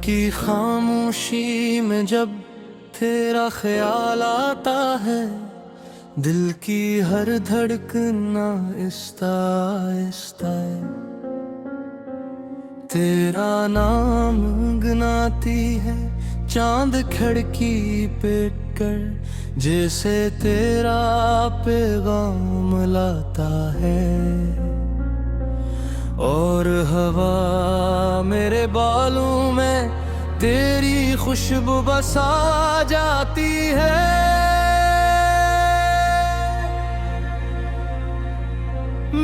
की खामोशी में जब तेरा ख्याल आता है, दिल की हर धड़कन आहिस्ता आहिस्ता तेरा नाम गुनगुनाती है। चांद खिड़की पे कर जैसे तेरा पैगाम लाता है, और हवा मेरे बालों में तेरी खुशबू बसा जाती है।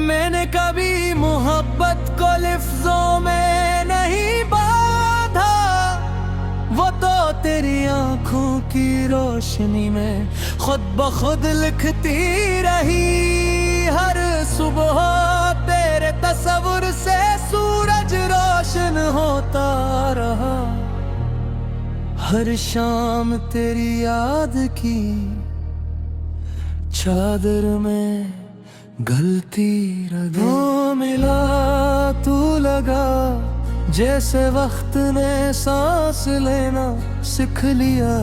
मैंने कभी मोहब्बत को लफ्जों में नहीं बांधा, वो तो तेरी आंखों की रोशनी में खुद ब खुद लिखती रही। हर सुबह तेरे तस्वुर से सूरज रोशन होता रहा, हर शाम तेरी याद की चादर में गलती रगों मिला। तू लगा जैसे वक्त ने सांस लेना सीख लिया,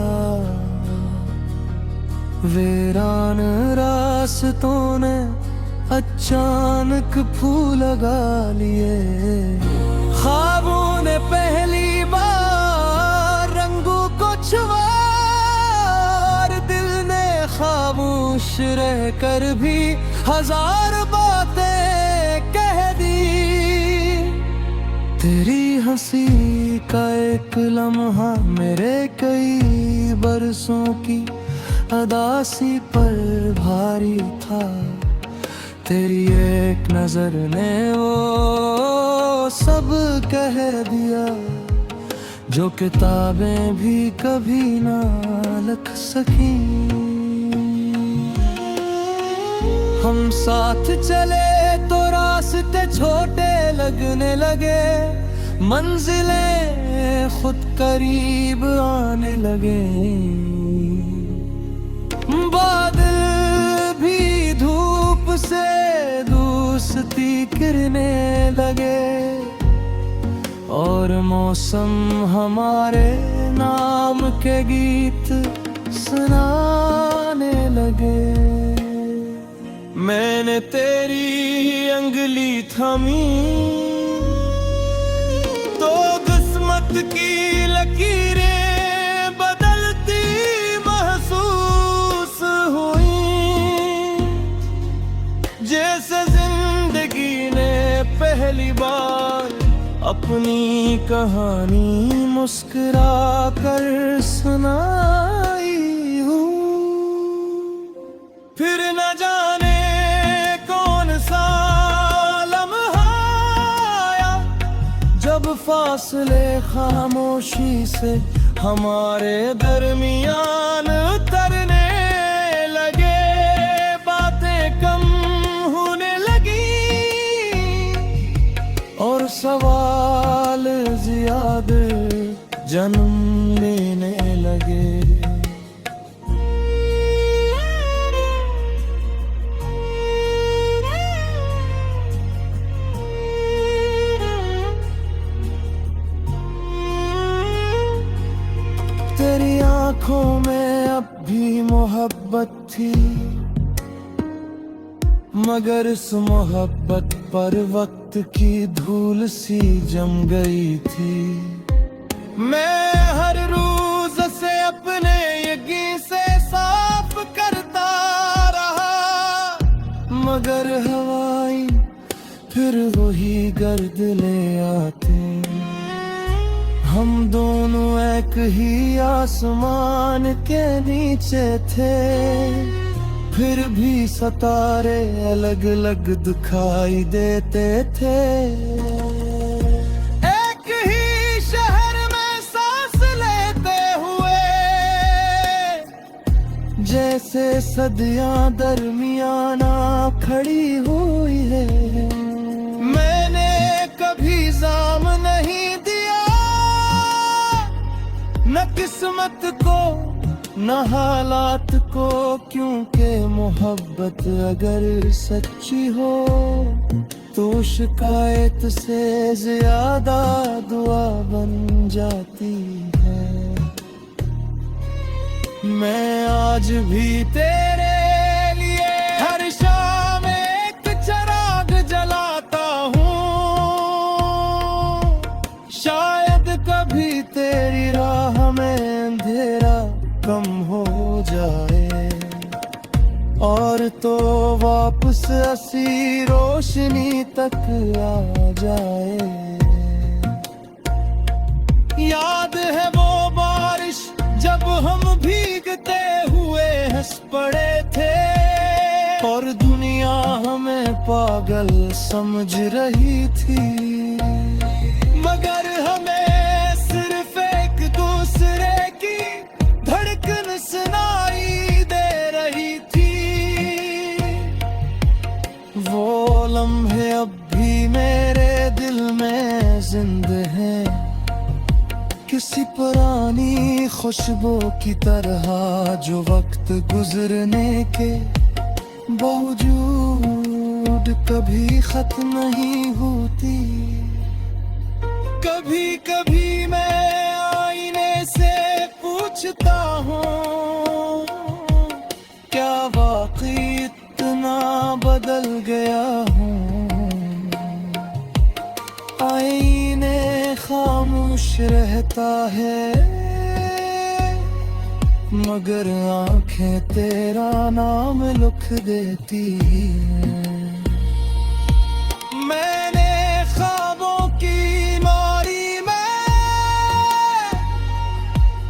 वीरान रास्तों ने अचानक फूल लगा लिए। ख्वाबों ने पहली बार रंगों को छुआ, दिल ने खामोश रह कर भी हजार बातें कह दी। तेरी हंसी का एक लम्हा मेरे कई बरसों की अदासी पर भारी था। तेरी एक नजर ने वो सब कह दिया, जो किताबें भी कभी ना लिख सकी। हम साथ चले तो रास्ते छोटे लगने लगे, मंजिलें खुद करीब आने लगे। बादल भी धूप से दोस्ती करने लगे, और मौसम हमारे नाम के गीत सुनाने लगे। मैंने तेरी अंगुली थामी तो किस्मत की लकीरें बदलती महसूस हुई, जैसे जिंदगी ने पहली बार अपनी कहानी मुस्कुरा कर सुनाई हूँ। फिर न जाने कौन सा लम्हा आया, जब फासले खामोशी से हमारे दरमियान उतरने लगे। बातें कम होने लगी और सवाल ज्यादा जन्म लेने लगे। तेरी आंखों में अब भी मोहब्बत थी, मगर इस मोहब्बत पर वक्त की धूल सी जम गई थी। मैं हर रोज से अपने यकीन से साफ करता रहा, मगर हवाएं फिर वही गर्द ले आते। हम दोनों एक ही आसमान के नीचे थे, फिर भी सितारे अलग अलग दिखाई देते थे। एक ही शहर में सांस लेते हुए, जैसे सदियां दरमियाना खड़ी हुई है। मैंने कभी जाम नहीं दिया, न किस्मत को न हालात को, क्योंकि मोहब्बत अगर सच्ची हो तो शिकायत से ज्यादा दुआ बन जाती है। मैं आज भी तेरे लिए हर शाम एक चिराग जलाता हूँ। शायद कभी तेरी राह में अंधेरा कम हो जाए और तो वापस ऐसी रोशनी तक आ जाए। याद है वो बारिश जब हम भीगते हुए हंस पड़े थे और दुनिया हमें पागल समझ रही थी, मगर हमें सिर्फ एक दूसरे की धड़कन सुनाई दे रही थी। वो लम्हे अब भी मेरे दिल में जिंदा हैं, किसी पुरानी खुशबू की तरह जो वक्त गुजरने के बावजूद कभी खत्म नहीं होती। कभी कभी मैं आईने से पूछता हूँ, क्या वाकई इतना बदल गया हूँ? आईने खामोश रहता है मगर आंखें तेरा नाम लिख देती हैं। मैंने ख्वाबों की मारी में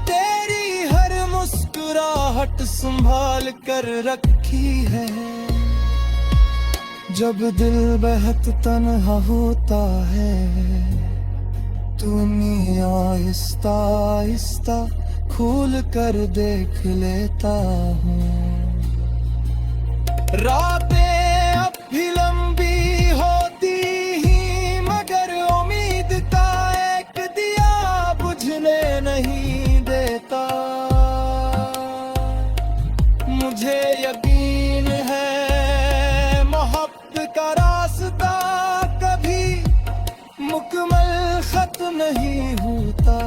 तेरी हर मुस्कुराहट संभाल कर रखी है। जब दिल बेहद तन्हा होता है तूने आहिस्ता आहिस्ता खोल कर देख लेता हूँ। रातें अब भी लंबी होती ही मगर उम्मीद का एक दिया बुझने नहीं देता। मुझे यकीन है मोहब्बत का रास्ता कभी मुकम्मल खत्म नहीं होता।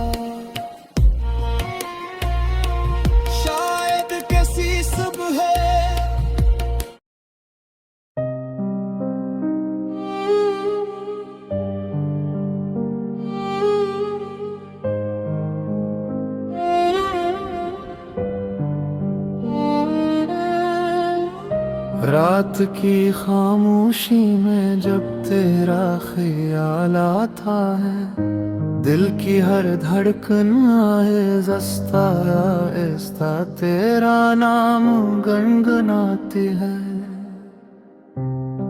शायद किसी सुबह रात की खामोशी में जब तेरा ख्याल आता है, दिल की हर धड़कन आहिस्ता आहिस्ता तेरा नाम गुनगुनाती है।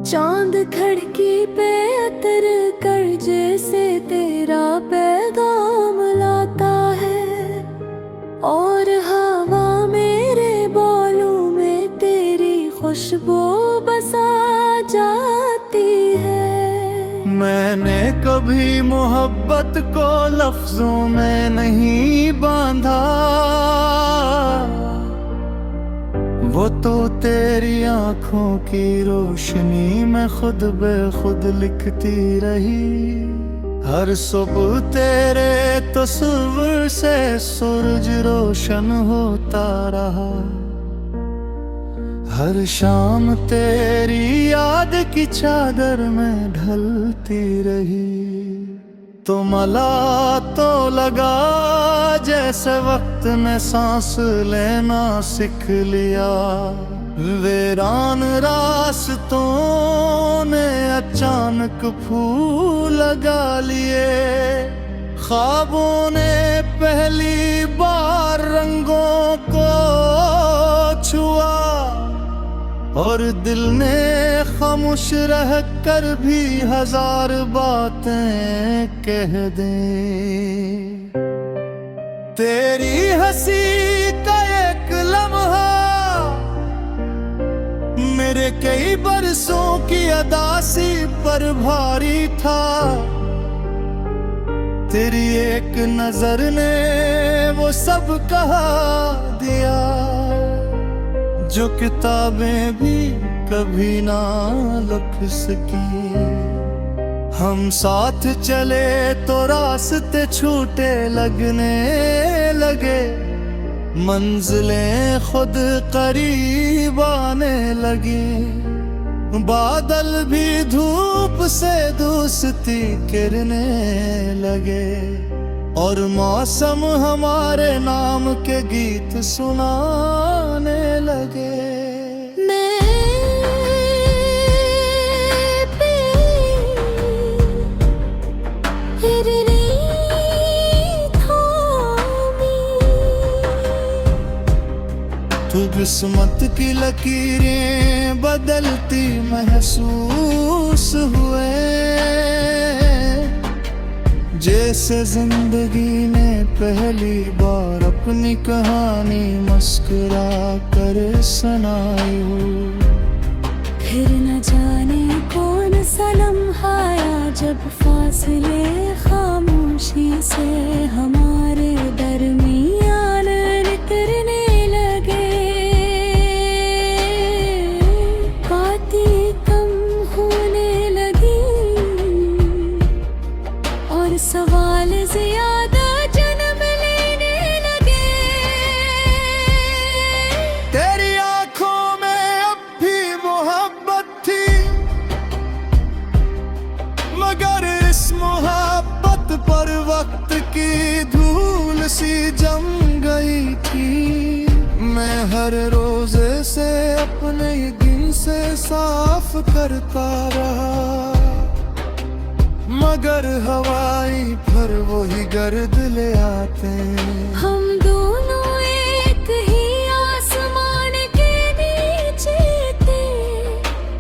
चांद खिड़की पे अतर कर जैसे तेरा पैगाम लाता है और हवा मेरे बालों में तेरी खुशबू बसा जाती है। मैंने कभी मोहब्बत को लफ्जों में नहीं बांधा, वो तो तेरी आंखों की रोशनी में खुद बेखुद लिखती रही। हर सुबह तेरे तस्वीर से सूरज रोशन होता रहा, हर शाम तेरी याद की चादर में ढलती रही। तो मला तो लगा जैसे वक्त ने सांस लेना सीख लिया। वीरान रास्तों ने अचानक फूल लगा लिए, ख्वाबों ने पहली बार रंगों को छुआ और दिल ने खामोश रह कर भी हजार बातें कह दें। तेरी हंसी का एक लम्हा मेरे कई बरसों की अदासी पर भारी था। तेरी एक नजर ने वो सब कहा दिया जो किताबें भी कभी ना लिख सकी। हम साथ चले तो रास्ते छूटे लगने लगे, मंजिलें खुद करीब आने लगी। बादल भी धूप से दोस्ती करने लगे और मौसम हमारे नाम के गीत सुनाने लगे। तू किस्मत की लकीरें बदलती महसूस हुए, जैसे जिंदगी ने पहली बार अपनी कहानी मुस्कुरा कर सुनाई हो। फिर न जाने कौन सा लम्हा आया जब फासले खामोशी से हमारे दरमियान निकलने लगे। बातें कम होने लगी और सवाल ज्यादा जन्म लेने लगे। तेरी आंखों में अब भी मोहब्बत थी, मगर इस मोहब्बत पर वक्त की धूल सी जम गई थी। मैं हर रोज से अपने दिल से साफ करता रहा, मगर हवाई पर वही गर्द ले आते। हम दोनों एक ही आसमान के नीचे थे,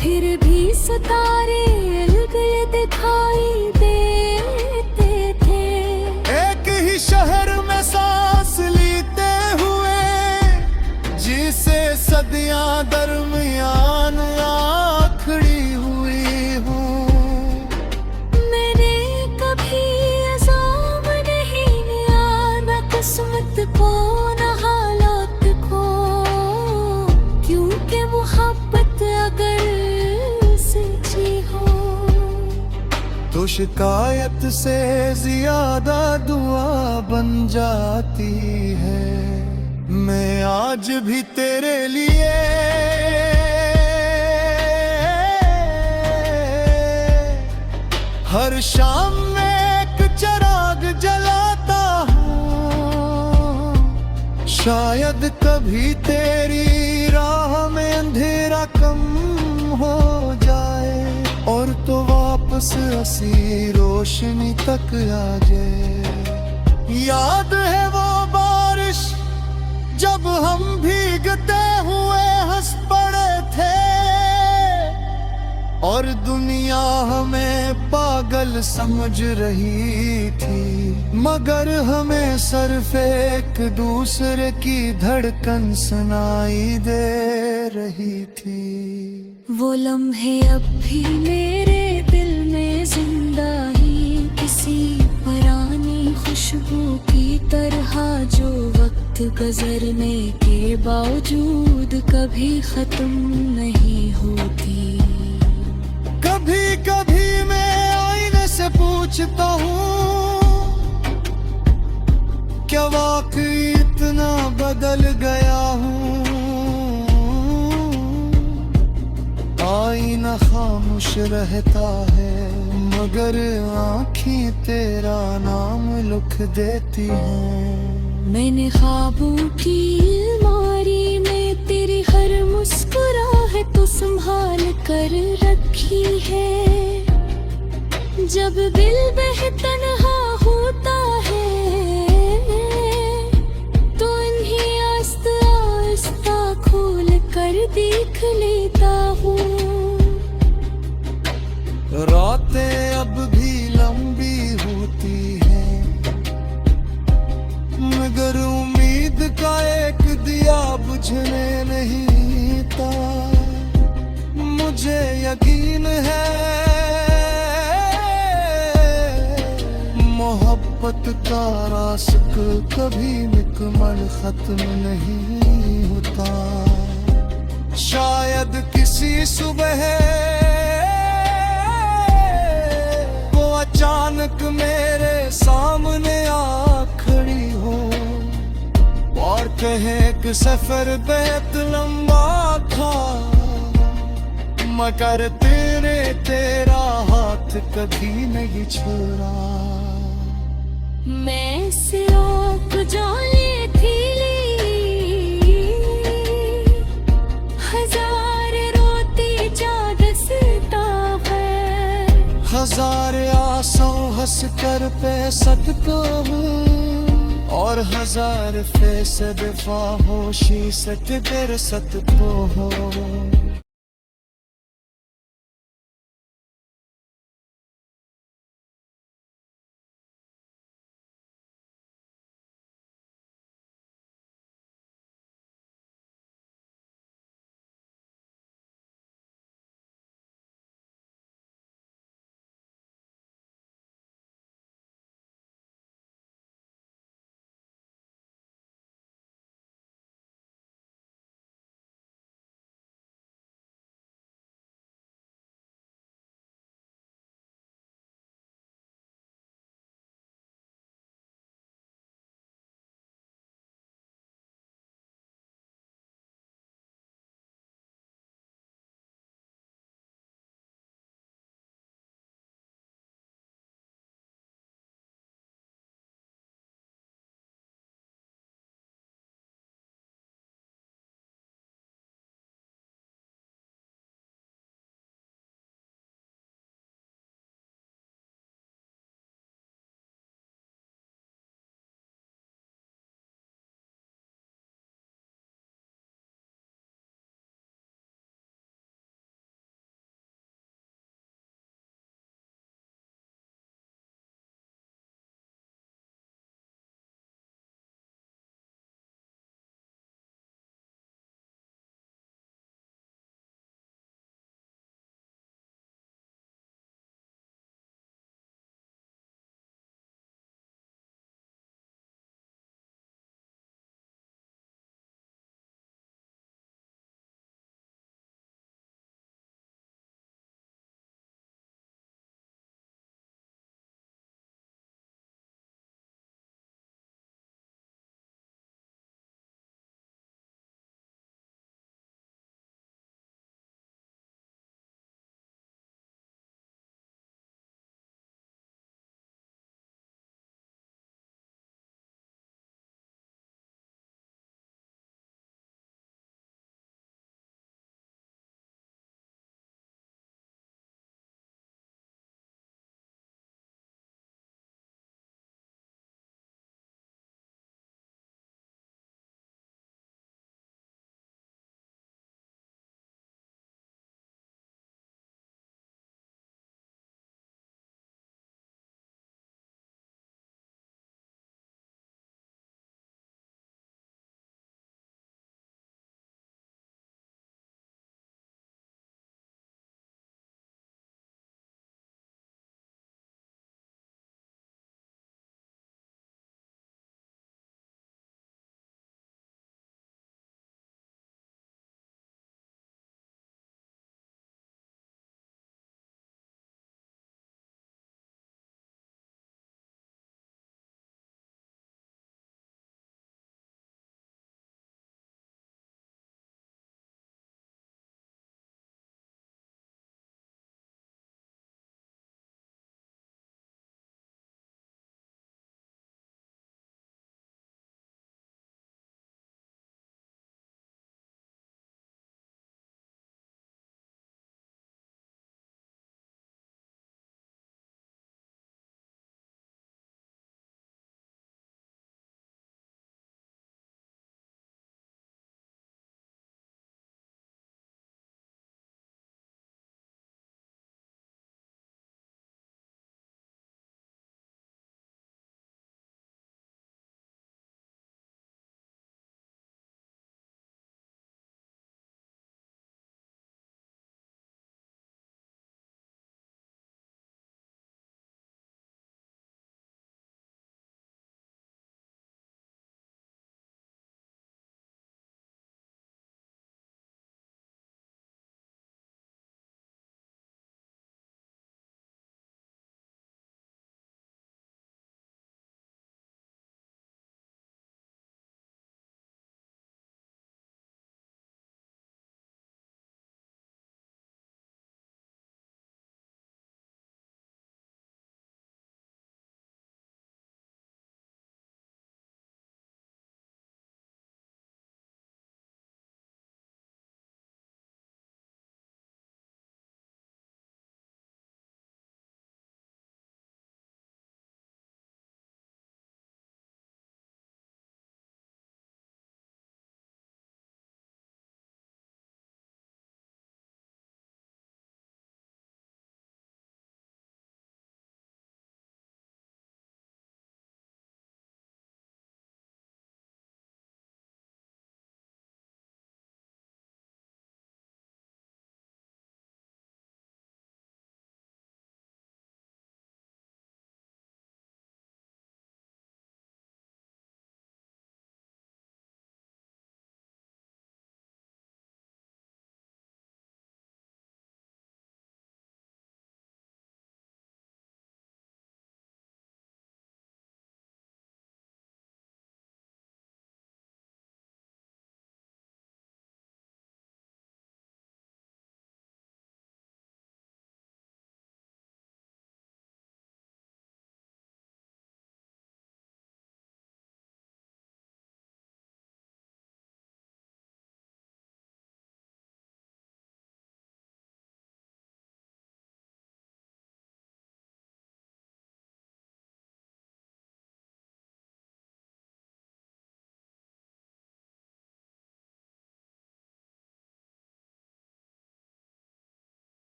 फिर भी सितारे अलग दिखाई देते थे। एक ही शहर में सांस लेते हुए, जिसे सदियां दरमियान आखड़ी हुई हूँ। मैंने कभी अज़ाम नहीं लिया, न किस्मत को न हालात को, क्योंकि मोहब्बत अगर सच्ची हो तो शिकायत से ज्यादा दुआ बन जाती है। मैं आज भी तेरे लिए हर शाम में एक चिराग जलाता हूँ। शायद कभी तेरी राह में अंधेरा कम हो जाए और तो वापस हंसी रोशनी तक आ जाए। याद है वो बारिश जब हम भीगते हुए हंस पड़े थे और दुनिया हमें पागल समझ रही थी, मगर हमें सिर्फ एक दूसरे की धड़कन सुनाई दे रही थी। वो लम्हे अब भी मेरे दिल में जिंदा ही, किसी पुरानी खुशबू की तरह जो वक्त गुजरने के बावजूद कभी खत्म नहीं होती। कभी कभी मैं आईने से पूछता हूँ, क्या वाकई इतना बदल गया हूँ। आईना खामोश रहता है, मगर आँखें तेरा नाम लिख देती हैं। मैंने ख्वाबों की अलमारी में तेरी हर मुस्कुराहट तो संभाल कर रखी है। जब दिल बेतन्हा होता है तो इन्हीं आस्ता आस्ता खोल कर देख लेता हूँ। रातें अब भी लंबी होती हैं, मगर उम्मीद का एक दिया बुझने नहीं था। मुझे यकीन है मोहब्बत मोहब्बत का रास्क कभी निकमल खत्म नहीं होता। शायद किसी सुबह वो अचानक मेरे सामने आ खड़ी हो और कहे कि सफर बेहद लंबा था, मगर तेरा हाथ कभी नहीं छोड़ा। मैं सिर्फ जाने थी हजार रोती जा दसता है, हजार आंसू हंस कर पे सकता हूँ और हजार फीसद फाहोशी सत देर सत तो हो।